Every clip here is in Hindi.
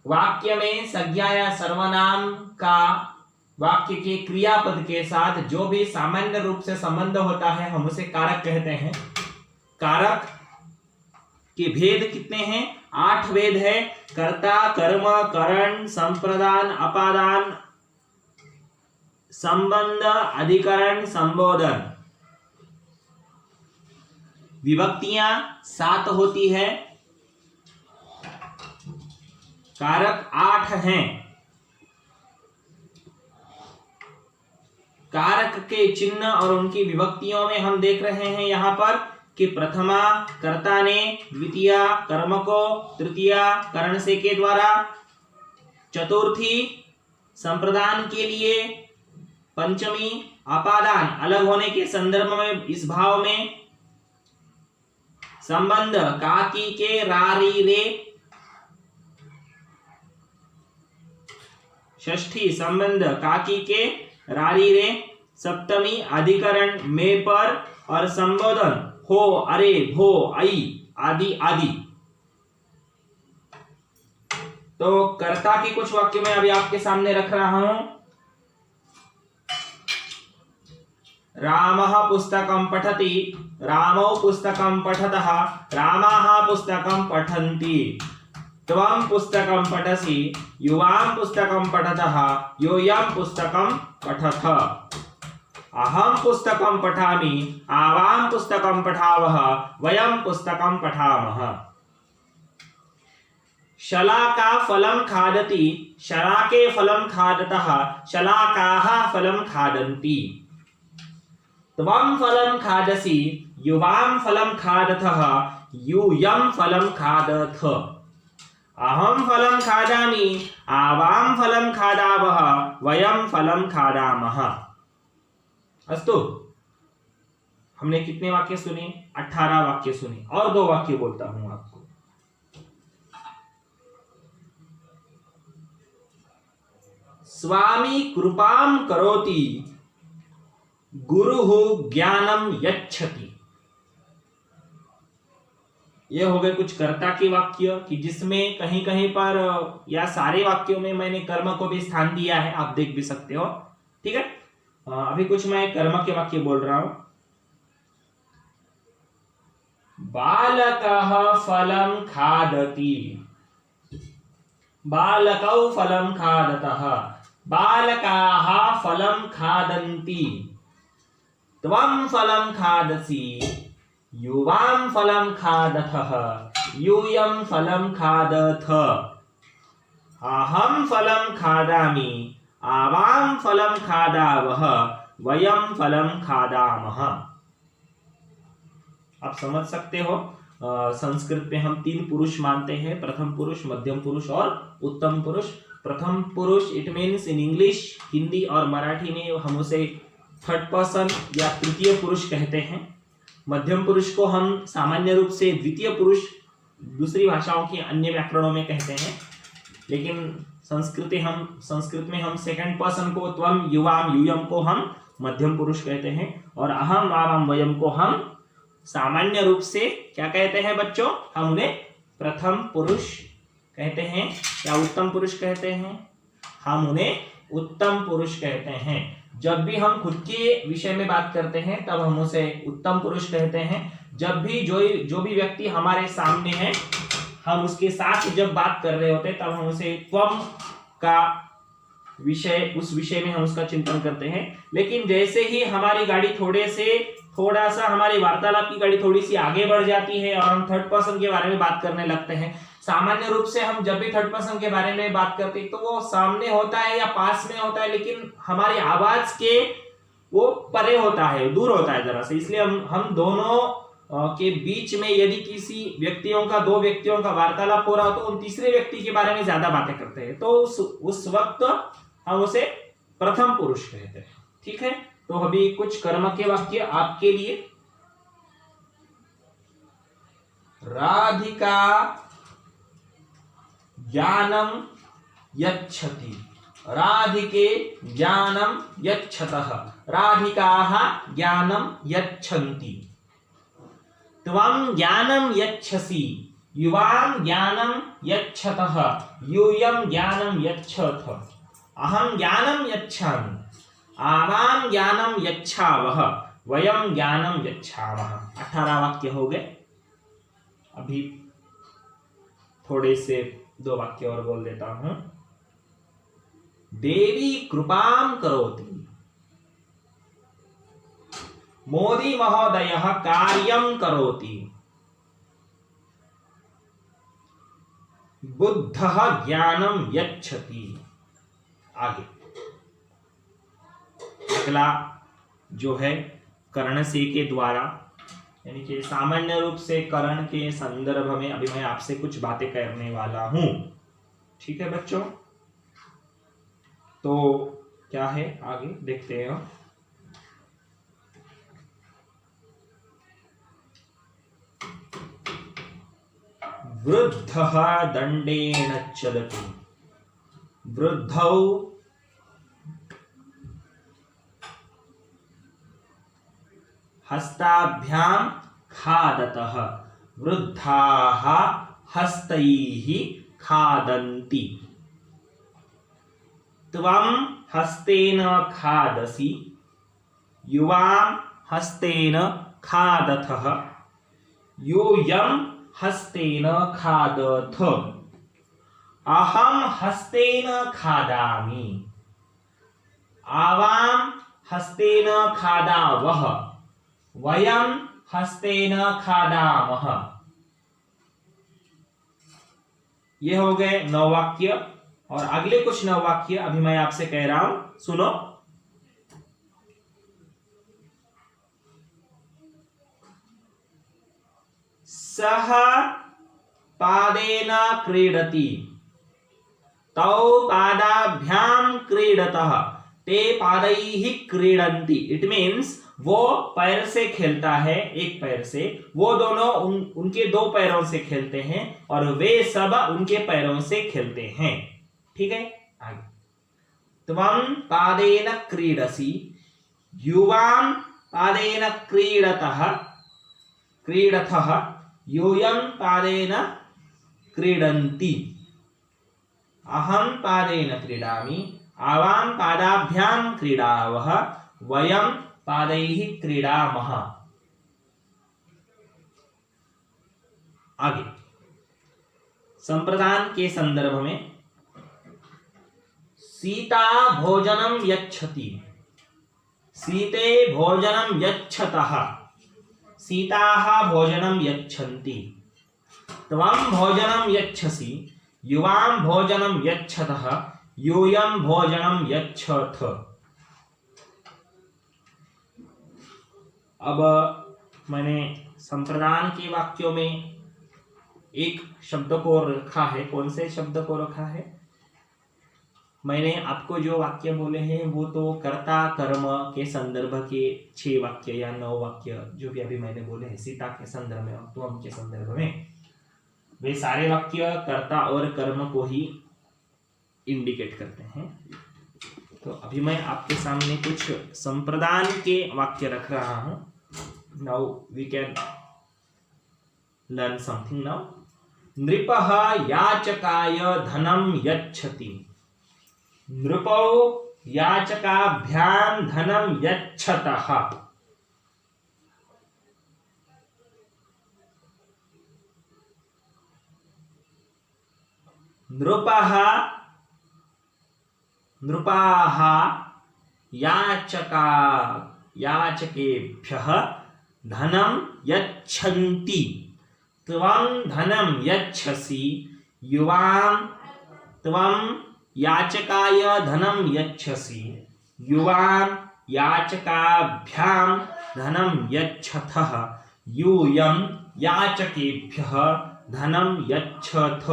वाक्य में संज्ञा या सर्वनाम का वाक्य के क्रियापद के साथ जो भी सामान्य रूप से संबंध होता है हम उसे कारक कहते हैं। कारक के भेद कितने हैं? 8 भेद है। कर्ता, कर्म, करण, संप्रदान, अपादान, संबंध, अधिकरण, संबोधन। विभक्तियां 7 होती है। कारक 8 हैं। कारक के चिन्ह और उनकी विभक्तियों में हम देख रहे हैं यहां पर कि प्रथमा कर्ता ने, द्वितीया कर्म को, तृतीया करण से के द्वारा, चतुर्थी संप्रदान के लिए, पंचमी अपादान अलग होने के संदर्भ में इस भाव में, संबंध काकी के, रारी रे, षष्ठी संबंध काकी के, रारी रे, सप्तमी अधिकरण में पर, और संबोधन हो, अरे, भो, आई आदि आदि। तो कर्ता की कुछ वाक्य में अभी आपके सामने रख रहा हूं। रामः पुस्तकं पठति, रामौ पुस्तकं पठतः, रामाः पुस्तकं पठन्ति, त्वं पुस्तकं पठसि, युवां पुस्तकं पठतः, यूयं पुस्तकं पठथ, अहं पुस्तकं पठामि, आवां पुस्तकं पठावः, वयं पुस्तकं पठामः। शलाका फलं खादति, शलाके फलं खादतः, शलाकाः फलं खादन्ति, त्वं फलं खादसि, युवां फलं खादतः, यूयं फलं खादथ, अहं फलं खादामि, आवां फलं खादावः, वयं फलं खादामः। अस्तु, हमने कितने वाक्य सुने? 18 वाक्य सुने। और 2 वाक्य बोलता हूं आपको। स्वामी कृपां करोति, गुरुः ज्ञानं यच्छति। ये हो गए कुछ कर्ता के वाक्य कि जिसमें कहीं कहीं पर या सारे वाक्यों में मैंने कर्म को भी स्थान दिया है, आप देख भी सकते हो। ठीक है, अभी कुछ मैं कर्म के वाक्य बोल रहा हूं। बालकः फलं खादति, बालकौ फलं खादतः, बालकाः फलं खादन्ति, त्वं फलं खादसि, युवां फलं खादथः, यूयं फलं खादथ, अहं फलं खादामि, आवां फलं खादावः, वयं फलं खादामः। आप समझ सकते हो, संस्कृत में हम 3 पुरुष मानते हैं, प्रथम पुरुष, मध्यम पुरुष और उत्तम पुरुष। प्रथम पुरुष it means in English, Hindi और मराठी में हम उसे थर्ड पर्सन या तृतीय पुरुष कहते हैं। मध्यम पुरुष को हम सामान्य रूप से द्वितीय पुरुष दूसरी भाषाओं के अन्य व्याकरणों में कहते हैं, लेकिन संस्कृत में हम सेकंड पर्सन को त्वम, युवाम, यूयम को हम मध्यम पुरुष कहते हैं, और अहम, आवाम, वयम को हम सामान्य रूप से क्या कहते हैं बच्चों? हम उन्हें प्रथम पुरुष कहते हैं या उत्तम पुरुष कहते हैं। हम उन्हें उत्तम पुरुष कहते हैं। जब भी हम खुद के विषय में बात करते हैं तब हम उसे उत्तम पुरुष कहते हैं। जब भी जो भी व्यक्ति हमारे सामने है, हम उसके साथ जब बात कर रहे होते हैं तब हम उसे त्वम का विषय, उस विषय में हम उसका चिंतन करते हैं। लेकिन जैसे ही हमारी गाड़ी थोड़ा सा हमारी वार्तालाप की गाड़ी थोड़ी सी आगे बढ़ जाती है और हम थर्ड पर्सन के बारे में बात करने लगते हैं। सामान्य रूप से हम जब भी थर्ड पर्सन के बारे में बात करते हैं तो वो सामने होता है या पास में होता है, लेकिन हमारी आवाज के वो परे होता है, दूर होता है जरा से। इसलिए हम दोनों के बीच में यदि किसी दो व्यक्तियों का वार्तालाप हो रहा हो तो उन तीसरे व्यक्ति के बारे में ज्यादा बातें करते हैं, तो उस वक्त हम उसे प्रथम पुरुष कहते हैं। ठीक है, तो अभी कुछ कर्म के वाक्य आपके लिए। राधिका ज्ञानम यच्छति, राधिके ज्ञानम यच्छतः, राधिकाः ज्ञानम यच्छन्ति, त्वं ज्ञानम यच्छसि, युवां ज्ञानं यच्छतः यूयं ज्ञानं यच्छथ अहं ज्ञानं यच्छामि आवां ज्ञानं यच्छावः वयं ज्ञानं यच्छामः। 18 वाक्य हो गए। अभी थोड़े से 2 वाक्य और बोल देता हूं। देवी कृपां करोति मोदी महोदयः कार्यं करोति बुद्धः ज्ञानं यच्छति। आगे अगला जो है कर्ण से के द्वारा, यानी कि सामान्य रूप से कर्ण के संदर्भ में अभी मैं आपसे कुछ बातें करने वाला हूं। ठीक है बच्चों, तो क्या है आगे देखते हैं। वृद्धः दंडेन चलति वृद्धौ हस्ताभ्यां खादतः वृद्धाः हस्तैः खादन्ति त्वं हस्तेन खादसि युवां हस्तेन खादथः यूयं हस्तेन खादथ अहं हस्तेन खादामि आवां हस्तेन खादावः वयं हस्तेन खादामः। ये हो गए 9 वाक्य। और अगले कुछ 9 वाक्य अभी मैं आपसे कह रहा हूं, सुनो। सः पादेन क्रीडति तौ पादाभ्यां क्रीडतः ते पादैः क्रीडन्ति। इट मीन्स वो पैर से खेलता है, एक पैर से, वो दोनों उनके 2 पैरों से खेलते हैं और वे सब उनके पैरों से खेलते हैं। ठीक है, आगे। त्वं पादेन क्रीडसि युवां पादेन क्रीडथः यूयं पादेन क्रीडन्ति अहं पादेन क्रीडामि आवां पादाभ्यां क्रीडावः वयं पादैः क्रीडामः। आगे संप्रदान के संदर्भ में सीता भोजनं यच्छति सीते भोजनं यच्छतः सीताः भोजनं यच्छन्ति त्वं भोजनं यच्छसि युवां भोजनं यच्छतः यूयं भोजनं यच्छथ। अब मैंने संप्रदान के वाक्यों में एक शब्द को रखा है। कौन से शब्द को रखा है? मैंने आपको जो वाक्य बोले हैं वो तो कर्ता कर्म के संदर्भ के 6 वाक्य या 9 वाक्य जो भी अभी मैंने बोले हैं सीता के संदर्भ में और त्वम के संदर्भ में, वे सारे वाक्य कर्ता और कर्म को ही इंडिकेट करते हैं। तो अभी मैं आपके सामने कुछ संप्रदान के वाक्य रख रहा हूं। Now we can learn something now. नृपः याचकाय धनं यच्छति नृपौ याचकाभ्यां धनं यच्छतः नृपाः याचकेभ्यः धनं यच्छन्ति त्वं धनं यच्छसि युवां त्वं याचकाय धनं यच्छसि युवां याचकाभ्यां धनं यच्छथः यूयं याचकेभ्यः धनं यच्छथ।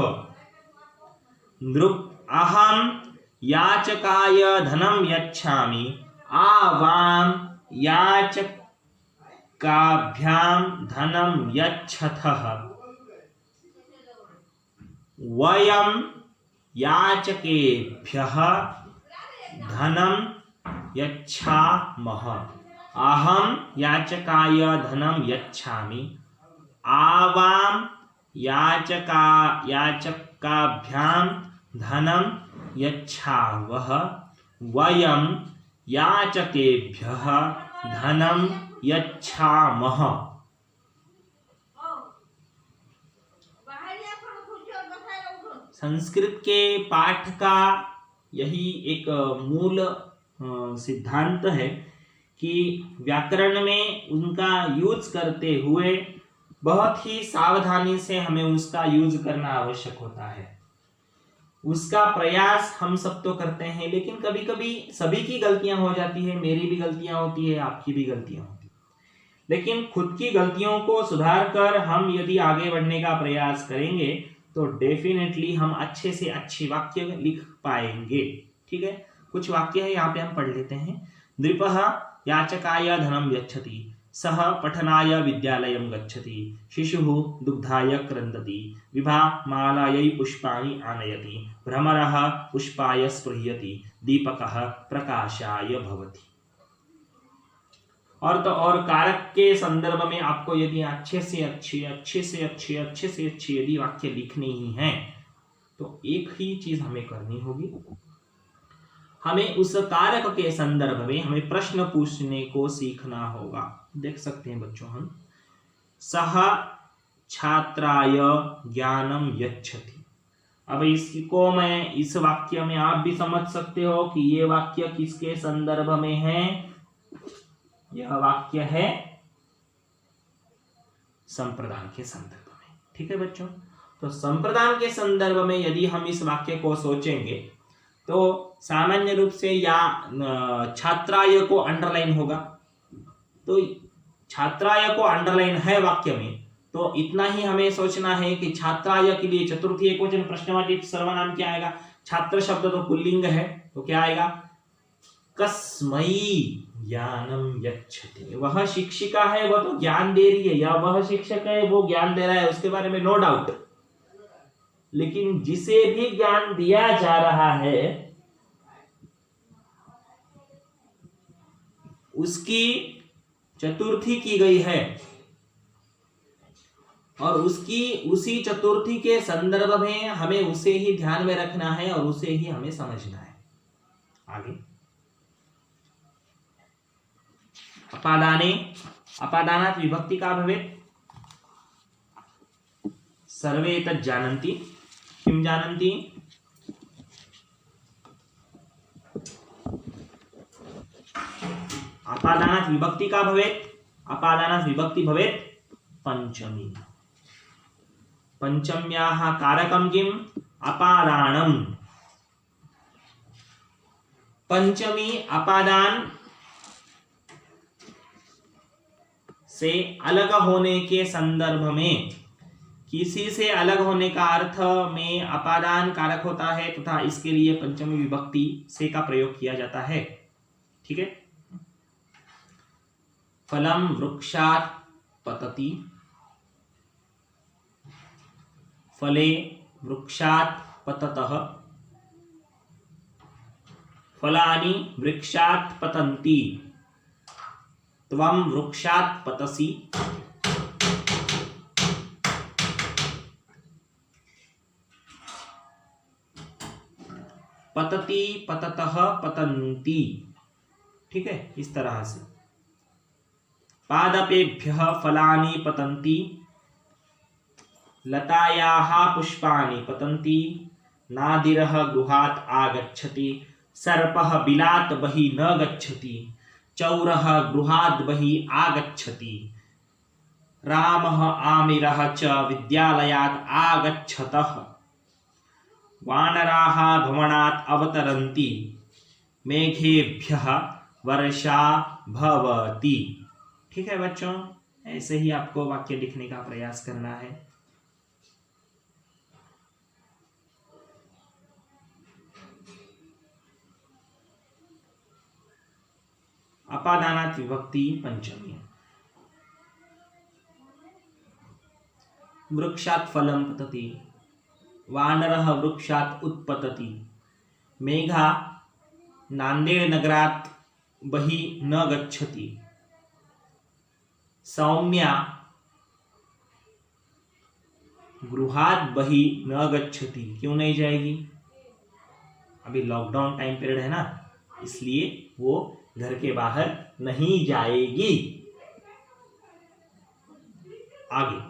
अहं याचकाय धनं यच्छामि आवां याचकाभ्यां धनं यच्छथः वयं याचकेभ्यः धनं यच्छामः। अहं याचकाय धनं यच्छामि आवां याचकाभ्याम धनम यच्छावः वयम याचकेभ्यः धनम यच्छामः। संस्कृत के पाठ का यही एक मूल सिद्धांत है कि व्याकरण में उनका यूज करते हुए बहुत ही सावधानी से हमें उसका यूज करना आवश्यक होता है। उसका प्रयास हम सब तो करते हैं, लेकिन कभी कभी सभी की गलतियां हो जाती है, मेरी भी गलतियां होती है, आपकी भी गलतियां होती है। लेकिन खुद की गलतियों को सुधार कर हम यदि आगे बढ़ने का प्रयास करेंगे तो डेफिनेटली हम अच्छे से अच्छे वाक्य लिख पाएंगे। ठीक है, कुछ वाक्य है यहाँ पे हम पढ़ लेते हैं। नृपः याचकाय धनम यच्छति, सः पठनाय विद्यालयं गच्छति, शिशुः दुग्धाय क्रन्दति, विभा मालायै पुष्पाणि आनयति, भ्रमरः पुष्पाय स्पृह्यति, दीपकः प्रकाशाय भवति। और तो और कारक के संदर्भ में आपको यदि अच्छे से अच्छे यदि वाक्य लिखने ही हैं तो एक ही चीज हमें करनी होगी, हमें उस कारक के संदर्भ में हमें प्रश्न पूछने को सीखना होगा। देख सकते हैं बच्चों, हम सह छात्राय ज्ञानम यच्छति। अब इसको मैं इस वाक्य में आप भी समझ सकते हो कि ये वाक्य किसके संदर्भ में है। यह वाक्य है संप्रदान के संदर्भ में। ठीक है बच्चों, तो संप्रदान के संदर्भ में यदि हम इस वाक्य को सोचेंगे तो सामान्य रूप से या छात्राय को अंडरलाइन होगा, तो छात्राय को अंडरलाइन है वाक्य में, तो इतना ही हमें सोचना है कि छात्राय के लिए चतुर्थी एकवचन प्रश्नवाची सर्वनाम क्या आएगा। छात्र शब्द तो पुल्लिंग है, तो क्या आएगा, कस्मै ज्ञानम यच्छति। वह शिक्षिका है, वह तो ज्ञान दे रही है, या वह शिक्षक है वो ज्ञान दे रहा है, उसके बारे में नो डाउट। लेकिन जिसे भी ज्ञान दिया जा रहा है उसकी चतुर्थी की गई है और उसी चतुर्थी के संदर्भ में हमें उसे ही ध्यान में रखना है और उसे ही हमें समझना है। आगे अपादानात् विभक्ति का भवेत्। सर्वे तत् जानन्ति, किं जानन्ति, अपादानात् विभक्ति का भवेत्। अपादानात् विभक्ति भवेत् पंचमी। पंचम्याः कारकं किम्, अपादानम्। पंचमी अपादान से अलग होने के संदर्भ में, किसी से अलग होने का अर्थ में अपादान कारक होता है तथा इसके लिए पंचमी विभक्ति से का प्रयोग किया जाता है। ठीक है, फलम वृक्षात् पतति, फले वृक्षात् पततः, फलानि वृक्षात् पतन्ति, त्वं वृक्षात् पतसि, पतति पततः पतन्ति। ठीक है, इस तरह से पादपेभ्यः फलानि पतन्ति, लतायाः पुष्पाणि पतन्ति, नादिरः गृहात् आगच्छति, सर्पः बिलात् बहिः न गच्छति, चौरः गृहात् बहिः आगच्छति, रामः आमिरः च विद्यालयात् आगच्छतः, वानराः भवनात् अवतरन्ति, मेघेभ्यः वर्षा भवति। ठीक है बच्चों, ऐसे ही आपको वाक्य लिखने का प्रयास करना है। अपादानात् विभक्ति पंचमी। वृक्षात् फलं पतति, वानरः वृक्षात् उत्पतति, मेघा नांदेड़ नगरात् बहिः न गच्छति, सौम्या गृहात् बहिः न गच्छति। क्यों नहीं जाएगी? अभी लॉकडाउन टाइम पीरियड है ना, इसलिए वो घर के बाहर नहीं जाएगी। आगे,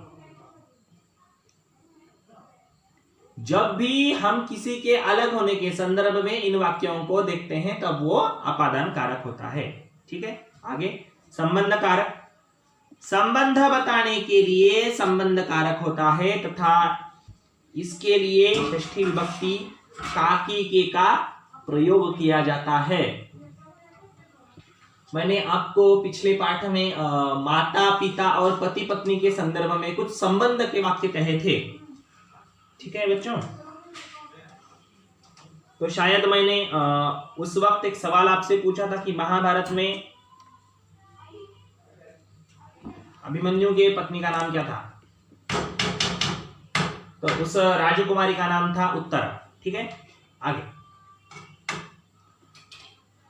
जब भी हम किसी के अलग होने के संदर्भ में इन वाक्यों को देखते हैं तब वो अपादान कारक होता है। ठीक है, आगे संबंध कारक। संबंध बताने के लिए संबंध कारक होता है तथा इसके लिए षष्ठी विभक्ति काकी के का प्रयोग किया जाता है। मैंने आपको पिछले पाठ में माता पिता और पति पत्नी के संदर्भ में कुछ संबंध के वाक्य कहे थे। ठीक है बच्चों, तो शायद मैंने उस वक्त एक सवाल आपसे पूछा था कि महाभारत में अभिमन्यु के पत्नी का नाम क्या था? तो उस राजकुमारी का नाम था उत्तरा। ठीक है, आगे,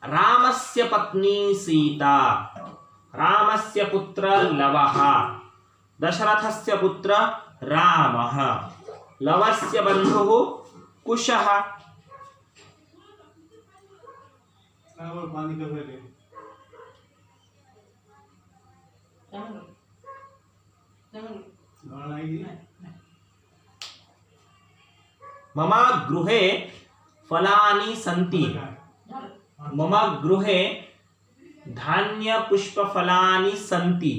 रामस्य पत्नी सीता, रामस्य पुत्र लवः, दशरथस्य पुत्र रामः, लवस्य बन्धुः कुशः। मम गृहे फलानि सन्ति, मम गृहे धान्य पुष्प फलानि सन्ति।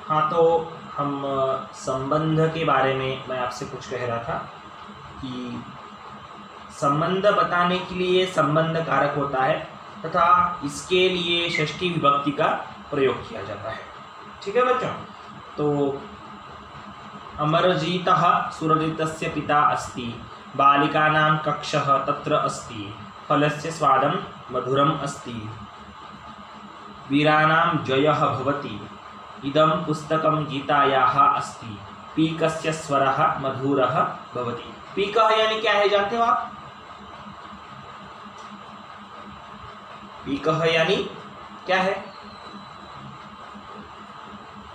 हाँ, तो हम संबंध के बारे में मैं आपसे कुछ कह रहा था कि संबंध बताने के लिए संबंध कारक होता है तथा इसके लिए षष्ठी विभक्ति का प्रयोग किया जाता है। ठीक है बच्चों, तो अमरजीतः सुरजितस्य पिता अस्ति, बालिकानां कक्षः तत्र अस्ति, फलस्य स्वादं मधुरम् अस्ति, वीराणां जयः भवति, इदं पुस्तकं गीतायाः अस्ति, पीकस्य स्वरः मधुरः भवति। पीकः यानी क्या है जानते हो आप? पीकः यानी क्या है?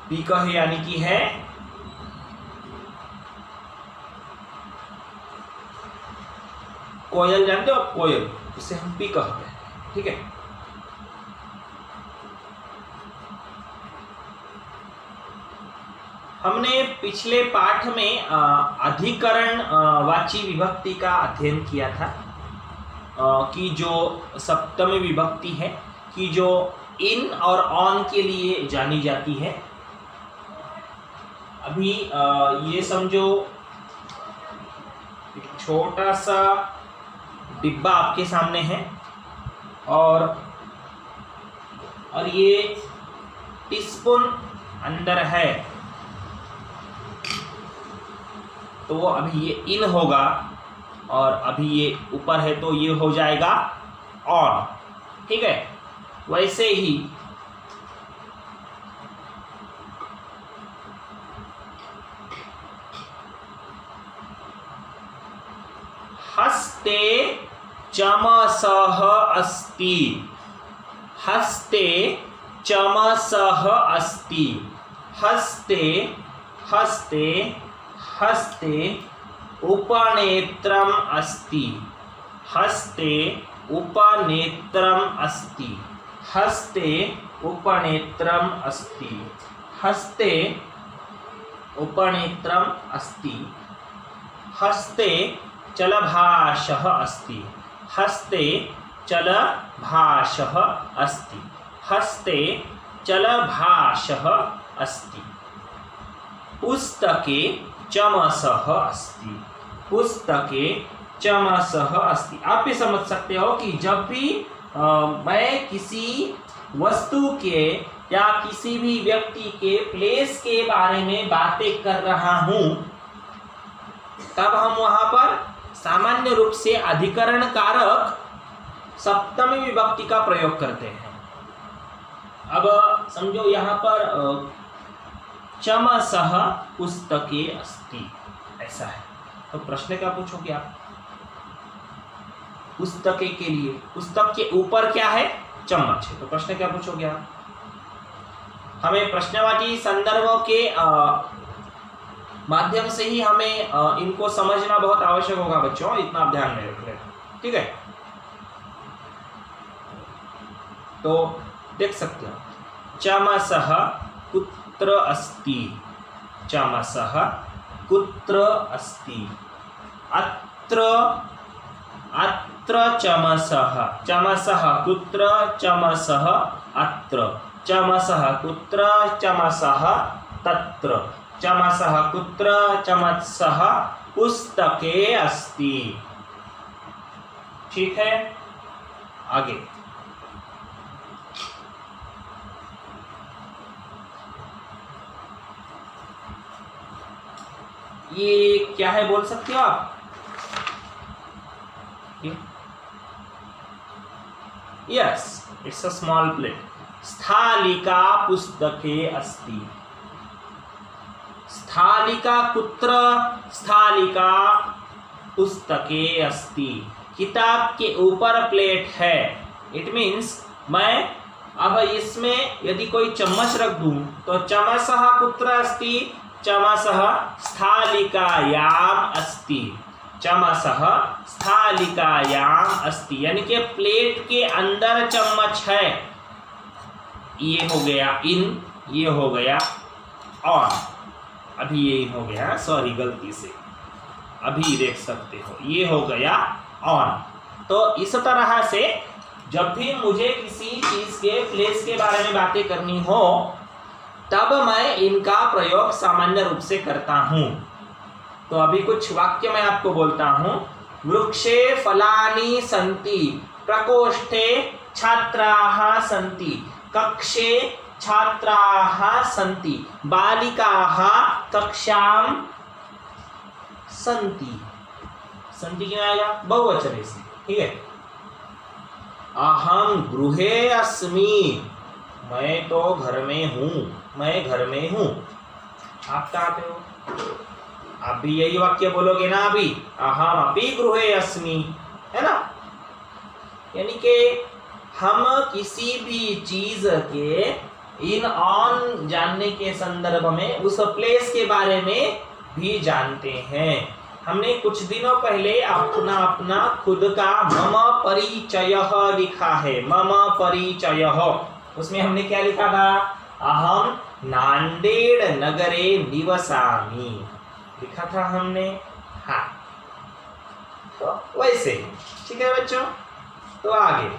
पीकः यानी कि है कोयल। जानते हो आप कोयल? उसे हम पीकः कहते हैं। ठीक है, हमने पिछले पाठ में अधिकरण वाची विभक्ति का अध्ययन किया था कि जो सप्तमी विभक्ति है कि जो इन और ऑन के लिए जानी जाती है। अभी ये समझो एक छोटा सा डिब्बा आपके सामने है और ये टीस्पून अंदर है, तो वो अभी ये इन होगा और अभी ये ऊपर है तो ये हो जाएगा ऑन। ठीक है, वैसे ही हस्ते चमसः अस्ति, हस्ते चमसः अस्ति, हस्ते हस्ते हस्ते उपनेत्रम् अस्ति, हस्ते उपनेत्रम् अस्ति, हस्ते उपनेत्रम् अस्ति, हस्ते उपनेत्रम् अस्ति, हस्ते चलभाषः अस्ति, हस्ते चलभाषः अस्ति, हस्ते चलभाषः अस्ति, पुस्तके चमसः अस्ति, पुस्तके चमसः अस्ति। आप ये समझ सकते हो कि जब भी मैं किसी वस्तु के या किसी भी व्यक्ति के प्लेस के बारे में बातें कर रहा हूं तब हम वहां पर सामान्य रूप से अधिकरण कारक सप्तमी विभक्ति का प्रयोग करते हैं। अब समझो यहाँ पर चमसः पुस्तके अस्ति ऐसा है, तो प्रश्न क्या पूछोगे आप? पुस्तके के लिए, पुस्तक के ऊपर क्या है, चम्मच है। तो प्रश्न क्या पूछोगे आप? हमें प्रश्नवाची संदर्भों के माध्यम से ही हमें इनको समझना बहुत आवश्यक होगा बच्चों, इतना आप ध्यान में रख लें, ठीक है। तो देख सकते हो, चमसः कुत्र अस्ति, चमसः कुत्र अस्ति, अत्र अत्र चमसः, चमसः कुत्र, चमसः अत्र, चमसः कुत्र, चमसः तत्र, चमसः कुत्र, चमसः पुस्तके अस्ति। ठीक है, आगे ये क्या है बोल सकते हो आप? Yes, it's a small plate. स्थालिका पुस्तके अस्ति, स्थालिका कुत्र, स्थालिका पुस्तके अस्ति। किताब के ऊपर प्लेट है, इट मीन्स मैं अब इसमें यदि कोई चम्मच रख दूं तो चमसः कुत्र अस्ति, चमसः स्थालिकायाम अस्ति, चमसः स्थालिकायाम अस्ति, यानी कि प्लेट के अंदर चम्मच है। ये हो गया इन, ये हो गया ऑन, अभी ये इन हो गया, सॉरी गलती से, अभी देख सकते हो ये हो गया ऑन। तो इस तरह से जब भी मुझे किसी चीज के प्लेस के बारे में बातें करनी हो तब मैं इनका प्रयोग सामान्य रूप से करता हूं। तो अभी कुछ वाक्य मैं आपको बोलता हूं। वृक्षे फलानि सन्ति, प्रकोष्ठे छात्राः सन्ति, कक्षे छात्राः सन्ति, बालिकाः कक्षां सन्ति। सन्ति क्यों आएगा? बहुवचन से, ठीक है। अहं गृहे अस्मि, मैं तो घर में हूं, मैं घर में हूं। आप कहाँ पे हो? आप भी यही वाक्य बोलोगे ना अभी, अहम अपि गृहे अस्मि, है ना। यानी कि हम किसी भी चीज के इन ऑन जानने के संदर्भ में उस प्लेस के बारे में भी जानते हैं। हमने कुछ दिनों पहले अपना खुद का मम परिचय लिखा है, मम परिचय। उसमें हमने क्या लिखा था? अहम नांदेड़ नगरे निवसामि, लिखा था हमने, हाँ। तो वैसे ही, ठीक है बच्चों। तो आगे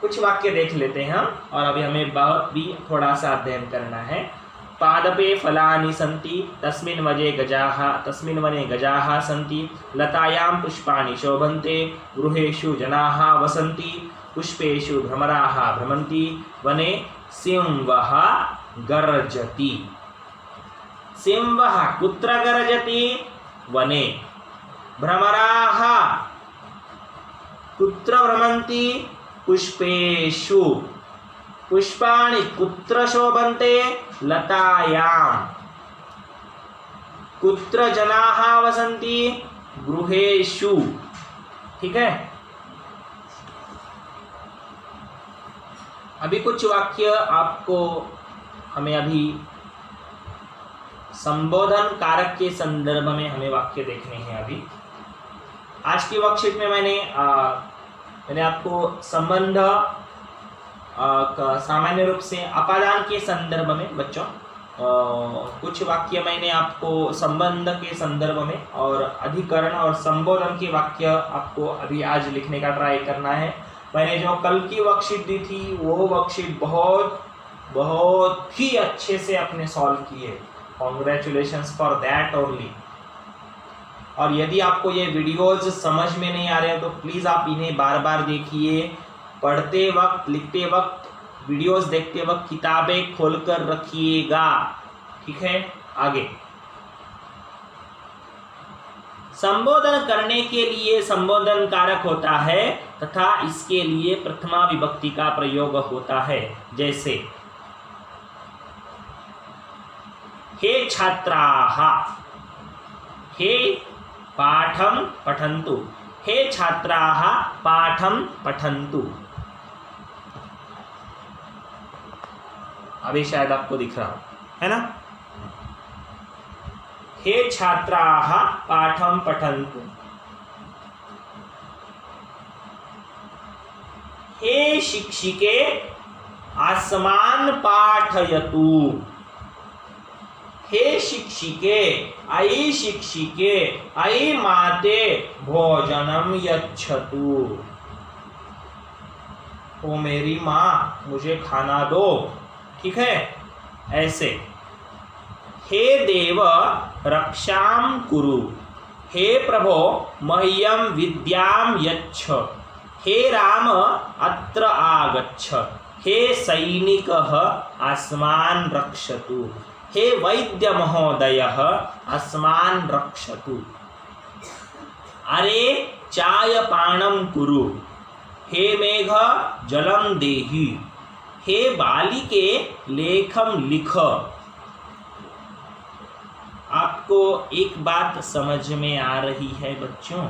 कुछ वाक्य देख लेते हैं हम, और अभी हमें बहुत भी थोड़ा सा अध्ययन करना है। पादपे फलानि सन्ति, तस्मिन् वने गजाः सन्ति, लतायां पुष्पाणि शोभन्ते, गृहेषु जनाः वसन्ति, पुष्पेषु भ्रमराः भ्रमन्ति, वने सिंहः गर्जति। सिंहः कुत्र गर्जति? वने। भ्रमराः कुत्र भ्रमन्ति? पुष्पेषु। पुष्पाणि कुत्र शोभन्ते? लतायां। कुत्र जनाः वसन्ति? गृहेषु। ठीक है। अभी कुछ वाक्य आपको हमें अभी संबोधन कारक के संदर्भ में हमें वाक्य देखने हैं। अभी आज की वर्कशीट में मैंने आपको संबंध सामान्य रूप से अपादान के संदर्भ में बच्चों कुछ वाक्य मैंने आपको संबंध के संदर्भ में और अधिकरण और संबोधन के वाक्य आपको अभी आज लिखने का ट्राई करना है। मैंने जो कल की वर्कशीट दी थी वो वर्कशीट बहुत ही अच्छे से आपने सॉल्व की है। Congratulations for that only. और यदि आपको ये वीडियोज समझ में नहीं आ रहे हैं तो प्लीज़ आप इन्हें बार बार देखिए। पढ़ते वक्त, लिखते वक्त, वीडियोस देखते वक्त किताबें खोलकर रखिएगा। ठीक है। आगे संबोधन करने के लिए संबोधन कारक होता है तथा इसके लिए प्रथमा विभक्ति का प्रयोग होता है। जैसे हे छात्राः, हे पाठं पठन्तु, हे छात्राः पाठं पठन्तु। अभी शायद आपको दिख रहा हो, है ना? हे छात्राः पाठं पठन्तु। हे शिक्षिके अस्मान् पाठयतु। हे शिक्षिके, अयि शिक्षिके, अयि माते भोजनं यच्छतु। ओ मेरी माँ, मुझे खाना दो। ठीक है, ऐसे। हे देव रक्षां कुरु। हे प्रभो मह्यं विद्यां यच्छ। हे राम अत्र आगच्छ। हे सैनिकः अस्मान् रक्षतु। हे वैद्य महोदयः अस्मान् रक्षतु। अरे चायपानं कुरु। हे मेघ जलं देहि। हे बालिके लेखम लिख। आपको एक बात समझ में आ रही है बच्चों?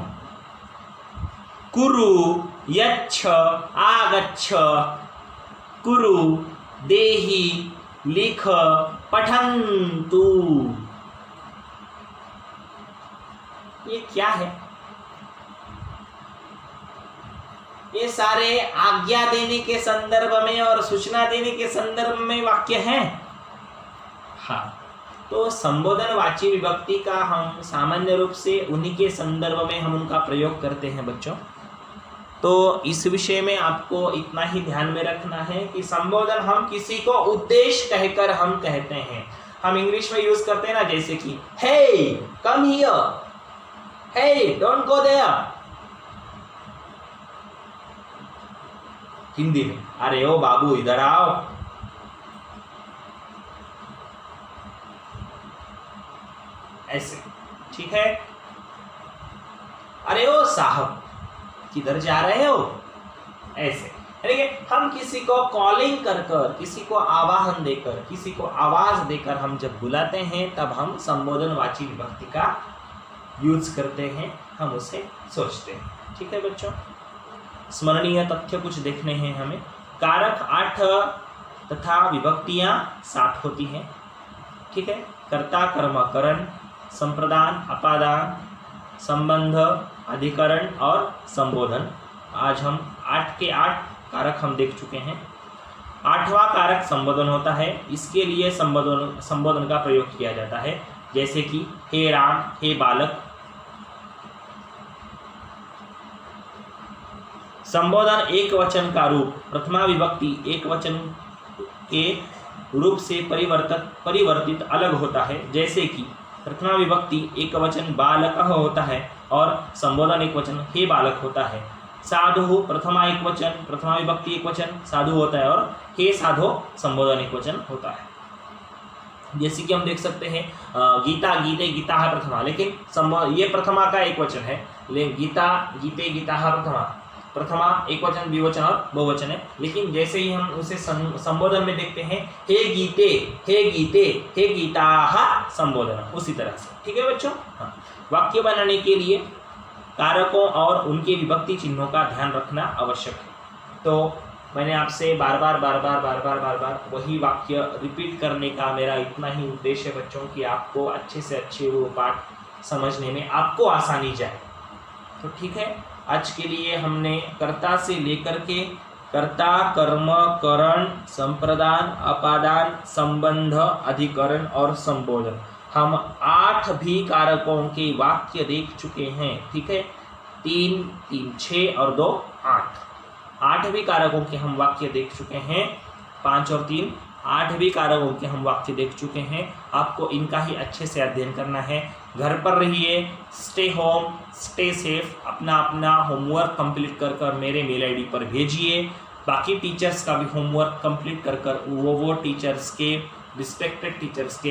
कुरु, यच्छ, आगच्छ, कुरु, देहि, लिख, पठन्तु। ये क्या है? ये सारे आज्ञा देने के संदर्भ में और सूचना देने के संदर्भ में वाक्य हैं। हाँ, तो संबोधनवाची विभक्ति का हम सामान्य रूप से उन्हीं के संदर्भ में हम उनका प्रयोग करते हैं बच्चों। तो इस विषय में आपको इतना ही ध्यान में रखना है कि संबोधन हम किसी को उद्देश्य कहकर हम कहते हैं। हम इंग्लिश में यूज करते हैं ना, जैसे कि hey come here, hey don't go there. Hindi में अरे ओ बाबू इधर आओ। ऐसे, ठीक है। अरे ओ साहब किधर जा रहे हो, ऐसे। देखिए, हम किसी को कॉलिंग कर कर, किसी को आवाहन देकर, किसी को आवाज देकर हम जब बुलाते हैं तब हम संबोधनवाची विभक्ति का यूज करते हैं, हम उसे सोचते हैं। ठीक है बच्चों, स्मरणीय तथ्य कुछ देखने हैं हमें। कारक 8 तथा विभक्तियां 7 होती हैं। ठीक है, कर्ता, कर्म, करण, संप्रदान, अपादान, संबंध, अधिकरण और संबोधन। आज हम 8 के 8 कारक हम देख चुके हैं। 8वां कारक संबोधन होता है। इसके लिए संबोधन का प्रयोग किया जाता है, जैसे कि हे राम, हे बालक। संबोधन एक वचन का रूप, प्रथमा विभक्ति एक वचन के रूप से परिवर्तित अलग होता है। जैसे कि प्रथमा विभक्ति एक वचन बालक होता है और संबोधन एक वचन हे बालक होता है। साधु प्रथमा एक वचन, प्रथमा विभक्ति एक वचन साधु होता है और हे साधो संबोधन एक वचन होता है। जैसे कि हम देख सकते हैं गीता, गीते, गीता प्रथमा, लेकिन ये प्रथमा का एक वचन है। गीता, गीते, गीता प्रथमा एक वचन, द्विवचन और बहुवचन है। लेकिन जैसे ही हम उसे संबोधन में देखते हैं हे गीते, हे गीते, हे गीताः संबोधन, उसी तरह से। ठीक है बच्चों। हाँ, वाक्य बनाने के लिए कारकों और उनके विभक्ति चिन्हों का ध्यान रखना आवश्यक है। तो मैंने आपसे बार बार वही वाक्य रिपीट करने का मेरा इतना ही उद्देश्य है बच्चों कि आपको अच्छे से अच्छे वो पाठ समझने में आपको आसानी जाए। तो ठीक है, आज के लिए हमने कर्ता से लेकर के कर्ता, कर्म, करण, संप्रदान, अपादान, संबंध, अधिकरण और संबोधन, हम 8 भी कारकों के वाक्य देख चुके हैं। ठीक है, 3, 3, 6 और 2, 8। 8 भी कारकों के हम वाक्य देख चुके हैं। 5 और 3, 8 भी कारकों के हम वाक्य देख चुके हैं। आपको इनका ही अच्छे से अध्ययन करना है। घर पर रहिए, स्टे होम, स्टे सेफ। अपना होमवर्क कंप्लीट कर मेरे मेल आईडी पर भेजिए। बाकी टीचर्स का भी होमवर्क कंप्लीट कर वो टीचर्स के, रिस्पेक्टेड टीचर्स के